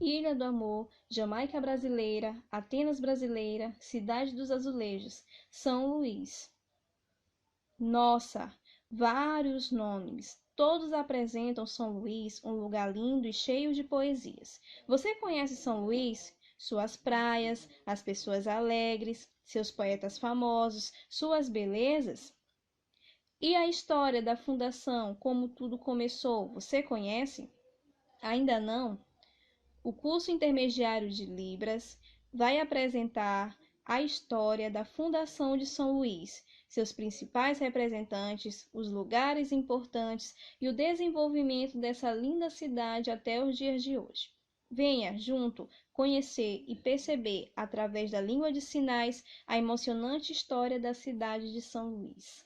Ilha do Amor, Jamaica brasileira, Atenas brasileira, Cidade dos Azulejos, São Luís. Nossa, vários nomes. Todos apresentam São Luís um lugar lindo e cheio de poesias. Você conhece São Luís? Suas praias, as pessoas alegres, seus poetas famosos, suas belezas? E a história da fundação, como tudo começou, você conhece? Ainda não? O curso intermediário de Libras vai apresentar a história da fundação de São Luís, seus principais representantes, os lugares importantes e o desenvolvimento dessa linda cidade até os dias de hoje. Venha junto conhecer e perceber, através da língua de sinais, a emocionante história da cidade de São Luís.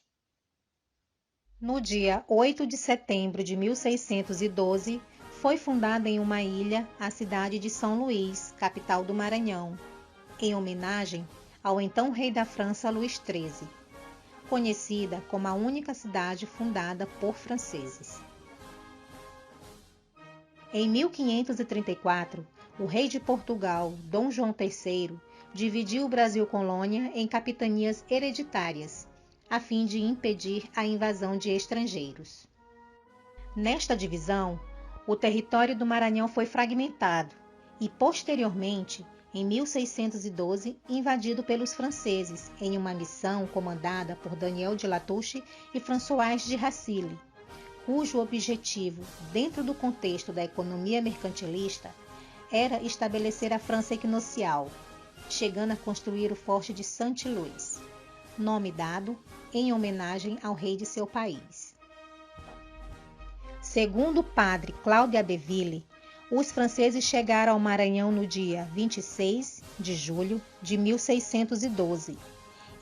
No dia 8 de setembro de 1612, foi fundada em uma ilha a cidade de São Luís, capital do Maranhão, em homenagem ao então rei da França Luís XIII, conhecida como a única cidade fundada por franceses. Em 1534, o rei de Portugal, Dom João III, dividiu o Brasil colônia em capitanias hereditárias, a fim de impedir a invasão de estrangeiros. Nesta divisão, o território do Maranhão foi fragmentado e, posteriormente, em 1612, invadido pelos franceses em uma missão comandada por Daniel de Latouche e François de Racille, cujo objetivo, dentro do contexto da economia mercantilista, era estabelecer a França equinocial, chegando a construir o Forte de Saint-Louis, nome dado em homenagem ao rei de seu país. Segundo o padre Claude Abbeville, os franceses chegaram ao Maranhão no dia 26 de julho de 1612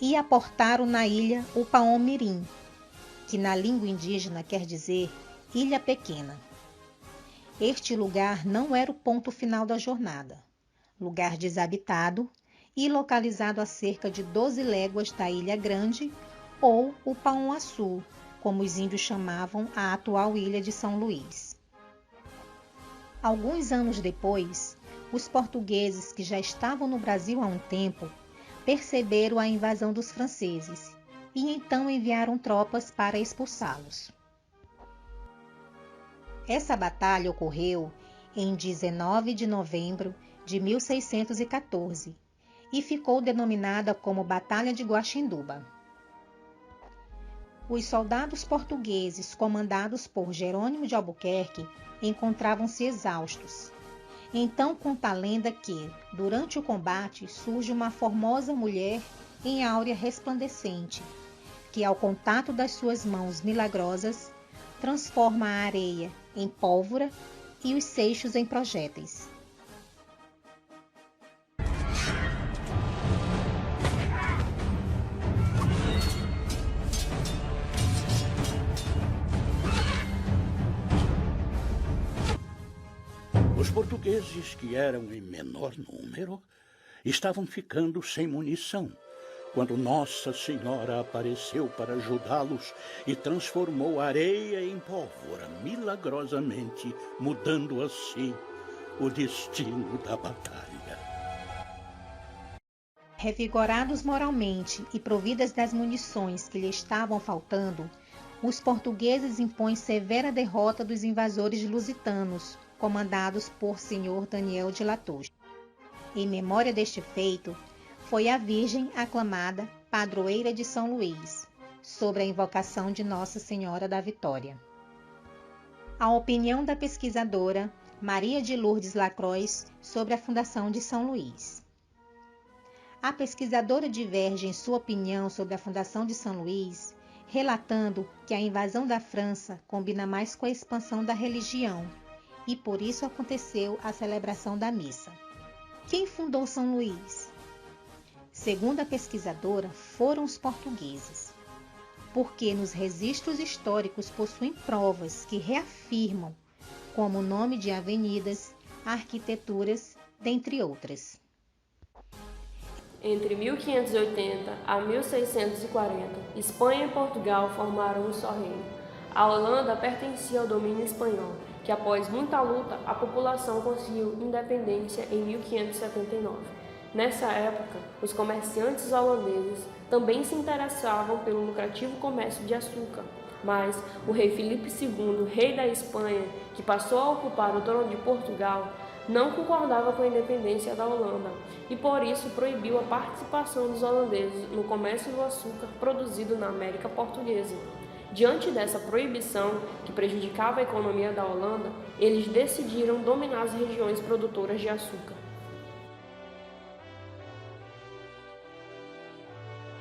e aportaram na ilha Upaon-Mirim, que na língua indígena quer dizer Ilha Pequena. Este lugar não era o ponto final da jornada. Lugar desabitado e localizado a cerca de 12 léguas da Ilha Grande, ou Upaon-Açu, como os índios chamavam a atual ilha de São Luís. Alguns anos depois, os portugueses, que já estavam no Brasil há um tempo, perceberam a invasão dos franceses e então enviaram tropas para expulsá-los. Essa batalha ocorreu em 19 de novembro de 1614 e ficou denominada como Batalha de Guaxinduba. Os soldados portugueses, comandados por Jerônimo de Albuquerque, encontravam-se exaustos. Então conta a lenda que, durante o combate, surge uma formosa mulher em áurea resplandecente, que ao contato das suas mãos milagrosas, transforma a areia em pólvora e os seixos em projéteis. Os portugueses, que eram em menor número, estavam ficando sem munição, quando Nossa Senhora apareceu para ajudá-los e transformou a areia em pólvora, milagrosamente, mudando assim o destino da batalha. Revigorados moralmente e providas das munições que lhe estavam faltando, os portugueses impõem severa derrota dos invasores lusitanos, comandados por Senhor Daniel de Latouche. Em memória deste feito, foi a Virgem aclamada padroeira de São Luís, sobre a invocação de Nossa Senhora da Vitória. A opinião da pesquisadora Maria de Lourdes Lacroix sobre a fundação de São Luís. A pesquisadora diverge em sua opinião sobre a fundação de São Luís, relatando que a invasão da França combina mais com a expansão da religião, e por isso aconteceu a celebração da missa. Quem fundou São Luís? Segundo a pesquisadora, foram os portugueses, porque nos registros históricos possuem provas que reafirmam, como o nome de avenidas, arquiteturas, dentre outras. Entre 1580 a 1640, Espanha e Portugal formaram um só reino. A Holanda pertencia ao domínio espanhol, que que após muita luta, a população conseguiu independência em 1579. Nessa época, os comerciantes holandeses também se interessavam pelo lucrativo comércio de açúcar, mas o rei Filipe II, rei da Espanha, que passou a ocupar o trono de Portugal, não concordava com a independência da Holanda e por isso proibiu a participação dos holandeses no comércio do açúcar produzido na América Portuguesa. Diante dessa proibição, que prejudicava a economia da Holanda, eles decidiram dominar as regiões produtoras de açúcar.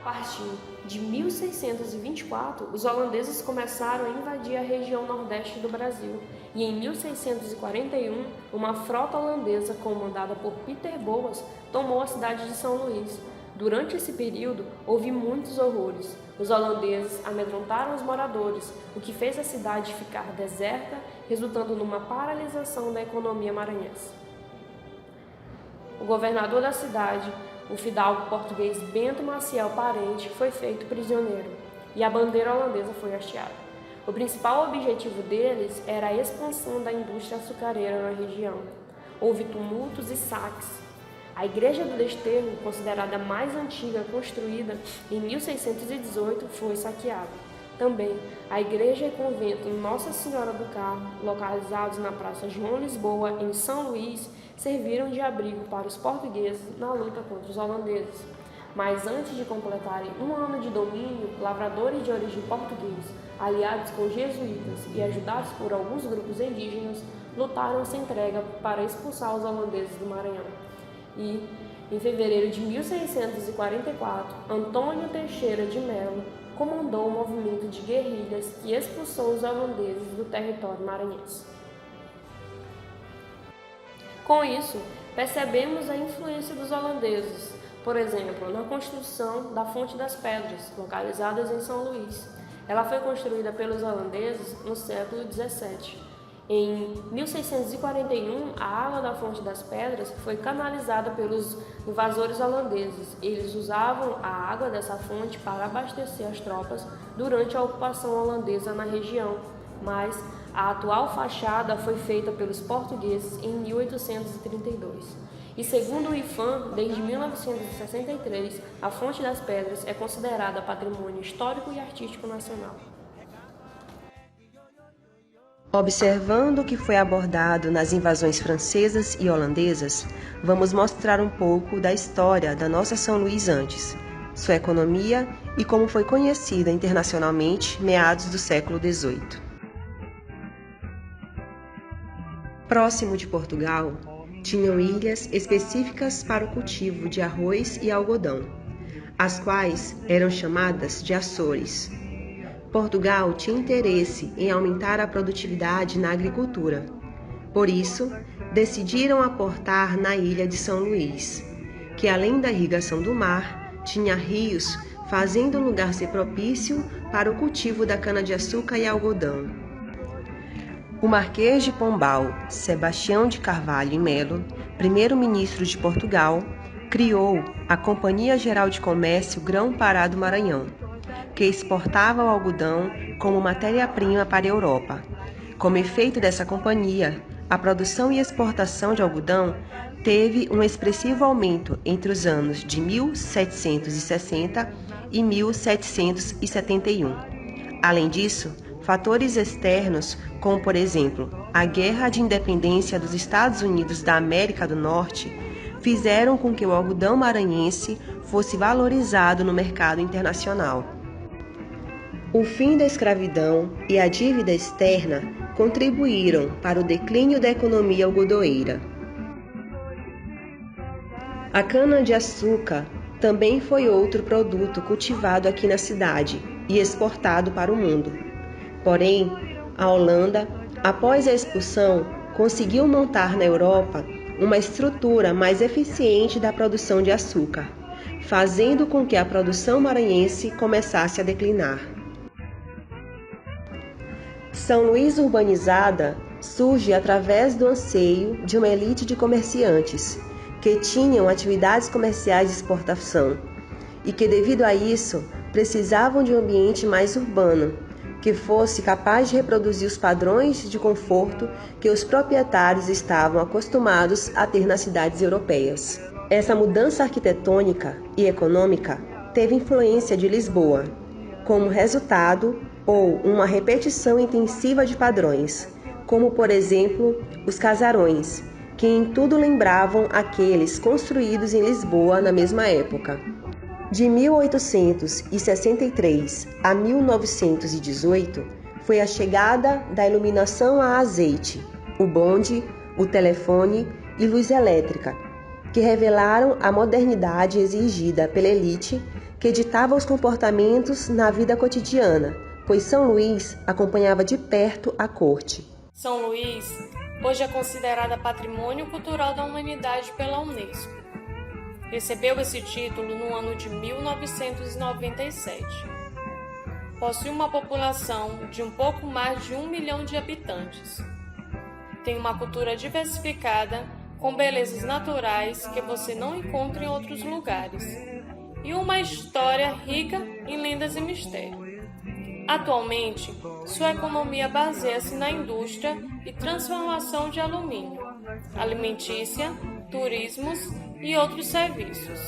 A partir de 1624, os holandeses começaram a invadir a região nordeste do Brasil e em 1641, uma frota holandesa comandada por Pieter Boas tomou a cidade de São Luís. Durante esse período, houve muitos horrores. Os holandeses amedrontaram os moradores, o que fez a cidade ficar deserta, resultando numa paralisação da economia maranhense. O governador da cidade, o fidalgo português Bento Maciel Parente, foi feito prisioneiro e a bandeira holandesa foi hasteada. O principal objetivo deles era a expansão da indústria açucareira na região. Houve tumultos e saques. A Igreja do Desterro, considerada a mais antiga construída em 1618, foi saqueada. Também a igreja e convento Nossa Senhora do Carmo, localizados na Praça João Lisboa, em São Luís, serviram de abrigo para os portugueses na luta contra os holandeses. Mas antes de completarem um ano de domínio, lavradores de origem portuguesa, aliados com jesuítas e ajudados por alguns grupos indígenas, lutaram sem trégua para expulsar os holandeses do Maranhão. E, em fevereiro de 1644, Antônio Teixeira de Melo comandou um movimento de guerrilhas que expulsou os holandeses do território maranhense. Com isso, percebemos a influência dos holandeses, por exemplo, na construção da Fonte das Pedras, localizada em São Luís. Ela foi construída pelos holandeses no século XVII. Em 1641, a água da Fonte das Pedras foi canalizada pelos invasores holandeses. Eles usavam a água dessa fonte para abastecer as tropas durante a ocupação holandesa na região, mas a atual fachada foi feita pelos portugueses em 1832. E segundo o IPHAN, desde 1963, a Fonte das Pedras é considerada patrimônio histórico e artístico nacional. Observando o que foi abordado nas invasões francesas e holandesas, vamos mostrar um pouco da história da nossa São Luís antes, sua economia e como foi conhecida internacionalmente meados do século XVIII. Próximo de Portugal, tinham ilhas específicas para o cultivo de arroz e algodão, as quais eram chamadas de Açores. Portugal tinha interesse em aumentar a produtividade na agricultura. Por isso, decidiram aportar na ilha de São Luís, que além da irrigação do mar, tinha rios, fazendo o lugar ser propício para o cultivo da cana-de-açúcar e algodão. O Marquês de Pombal, Sebastião de Carvalho e Melo, primeiro-ministro de Portugal, criou a Companhia Geral de Comércio Grão-Pará do Maranhão, que exportava o algodão como matéria-prima para a Europa. Como efeito dessa companhia, a produção e exportação de algodão teve um expressivo aumento entre os anos de 1760 e 1771. Além disso, fatores externos, como por exemplo a Guerra de Independência dos Estados Unidos da América do Norte, fizeram com que o algodão maranhense fosse valorizado no mercado internacional. O fim da escravidão e a dívida externa contribuíram para o declínio da economia algodoeira. A cana-de-açúcar também foi outro produto cultivado aqui na cidade e exportado para o mundo. Porém, a Holanda, após a expulsão, conseguiu montar na Europa uma estrutura mais eficiente da produção de açúcar, fazendo com que a produção maranhense começasse a declinar. São Luís urbanizada surge através do anseio de uma elite de comerciantes que tinham atividades comerciais de exportação e que, devido a isso, precisavam de um ambiente mais urbano, que fosse capaz de reproduzir os padrões de conforto que os proprietários estavam acostumados a ter nas cidades europeias. Essa mudança arquitetônica e econômica teve influência de Lisboa, como resultado ou uma repetição intensiva de padrões, como por exemplo os casarões, que em tudo lembravam aqueles construídos em Lisboa na mesma época. De 1863 a 1918 foi a chegada da iluminação a azeite, o bonde, o telefone e luz elétrica, que revelaram a modernidade exigida pela elite que ditava os comportamentos na vida cotidiana, pois São Luís acompanhava de perto a corte. São Luís hoje é considerada Patrimônio Cultural da Humanidade pela Unesco. Recebeu esse título no ano de 1997. Possui uma população de um pouco mais de 1 milhão de habitantes. Tem uma cultura diversificada, com belezas naturais que você não encontra em outros lugares, e uma história rica em lendas e mistérios. Atualmente, sua economia baseia-se na indústria e transformação de alumínio, alimentícia, turismos e outros serviços.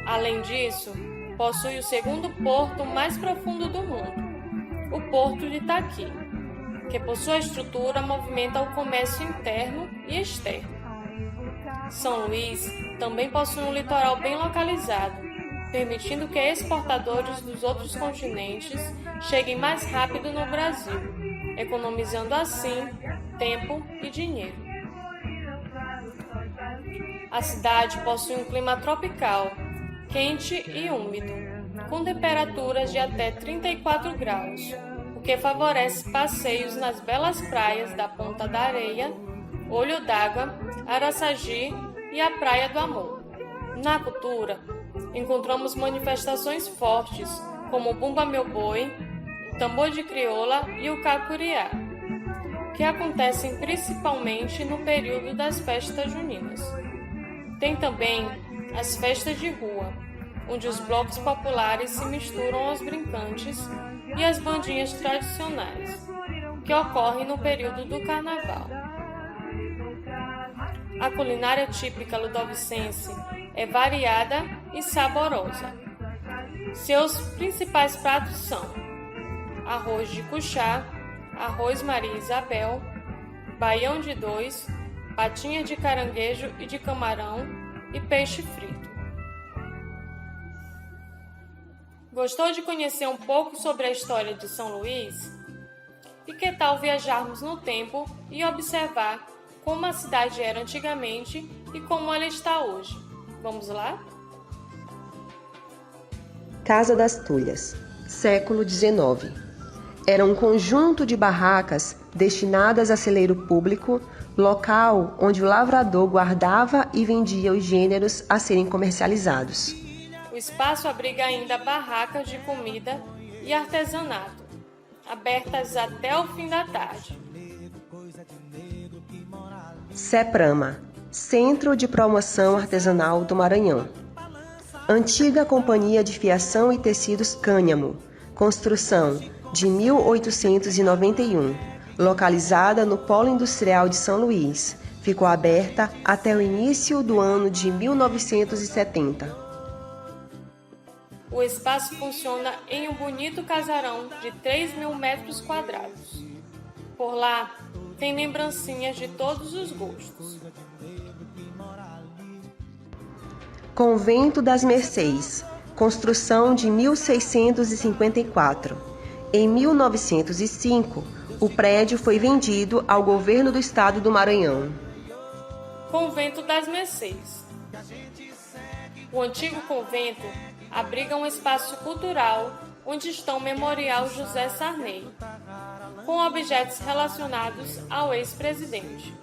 Além disso, possui o segundo porto mais profundo do mundo, o Porto de Itaqui, que por sua estrutura movimenta o comércio interno e externo. São Luís também possui um litoral bem localizado, permitindo que exportadores dos outros continentes cheguem mais rápido no Brasil, economizando assim tempo e dinheiro. A cidade possui um clima tropical, quente e úmido, com temperaturas de até 34 graus, o que favorece passeios nas belas praias da Ponta da Areia, Olho d'Água, Araçagi e a Praia do Amor. Na cultura, encontramos manifestações fortes, como o Bumba Meu Boi, o Tambor de Crioula e o Cacuriá, que acontecem principalmente no período das festas juninas. Tem também as festas de rua, onde os blocos populares se misturam aos brincantes e as bandinhas tradicionais, que ocorrem no período do carnaval. A culinária típica ludovicense é variada e saborosa. Seus principais pratos são arroz de cuchá, arroz Maria Isabel, baião de dois, patinha de caranguejo e de camarão e peixe frito. Gostou de conhecer um pouco sobre a história de São Luís? E que tal viajarmos no tempo e observar como a cidade era antigamente e como ela está hoje? Vamos lá? Casa das Tulhas, século XIX. Era um conjunto de barracas destinadas a celeiro público, local onde o lavrador guardava e vendia os gêneros a serem comercializados. O espaço abriga ainda barracas de comida e artesanato, abertas até o fim da tarde. CEPRAMA, Centro de Promoção Artesanal do Maranhão. Antiga Companhia de Fiação e Tecidos Cânhamo, construção de 1891, localizada no Polo Industrial de São Luís, ficou aberta até o início do ano de 1970. O espaço funciona em um bonito casarão de 3.000 metros quadrados. Por lá, tem lembrancinhas de todos os gostos. Convento das Mercês, construção de 1654. Em 1905, o prédio foi vendido ao governo do estado do Maranhão. Convento das Mercês. O antigo convento abriga um espaço cultural onde está o Memorial José Sarney, com objetos relacionados ao ex-presidente,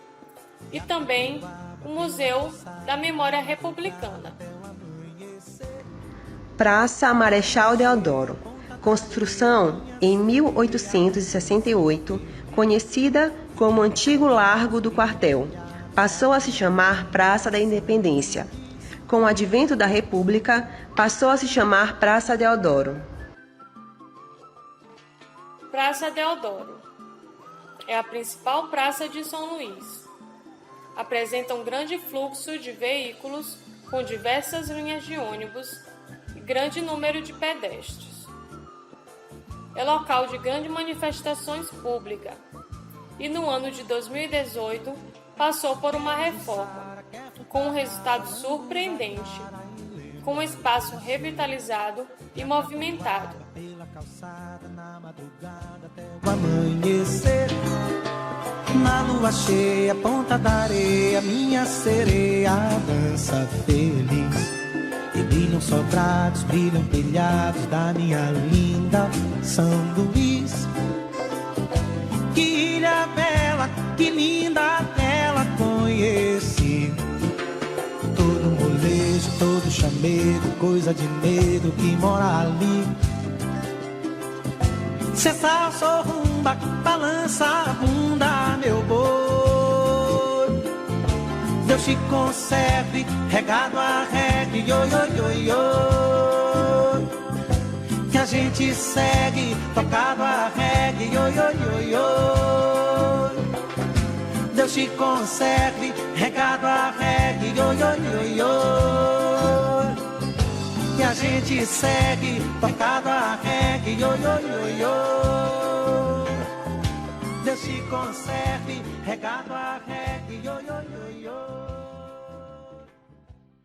e também o Museu da Memória Republicana. Praça Marechal Deodoro, construção em 1868, conhecida como Antigo Largo do Quartel, passou a se chamar Praça da Independência. Com o advento da República, passou a se chamar Praça Deodoro. Praça Deodoro. É a principal praça de São Luís. Apresenta um grande fluxo de veículos com diversas linhas de ônibus e grande número de pedestres. É local de grandes manifestações públicas e no ano de 2018 passou por uma reforma, com um resultado surpreendente, com um espaço revitalizado e movimentado. Amanhecer, na lua cheia, ponta da areia, minha sereia dança feliz. E brilham sobrados, brilham telhados da minha linda São Luís. Que ilha bela, que linda tela conheci. Todo molejo, todo chamego, coisa de negro que mora ali. Se essa sorrumba balança a bunda, meu boi, Deus te conserve, regado a reggae, yo, yo, yo, yo. Que a gente segue, tocado a reggae, yo, yo, yo, yo. Deus te conserve, regado a reggae, yo, yo, yo, yo. Que a gente segue, tocado a reggae, yo, yo, yo, yo. Deus te conserve, regado a reggae, yo, yo, yo.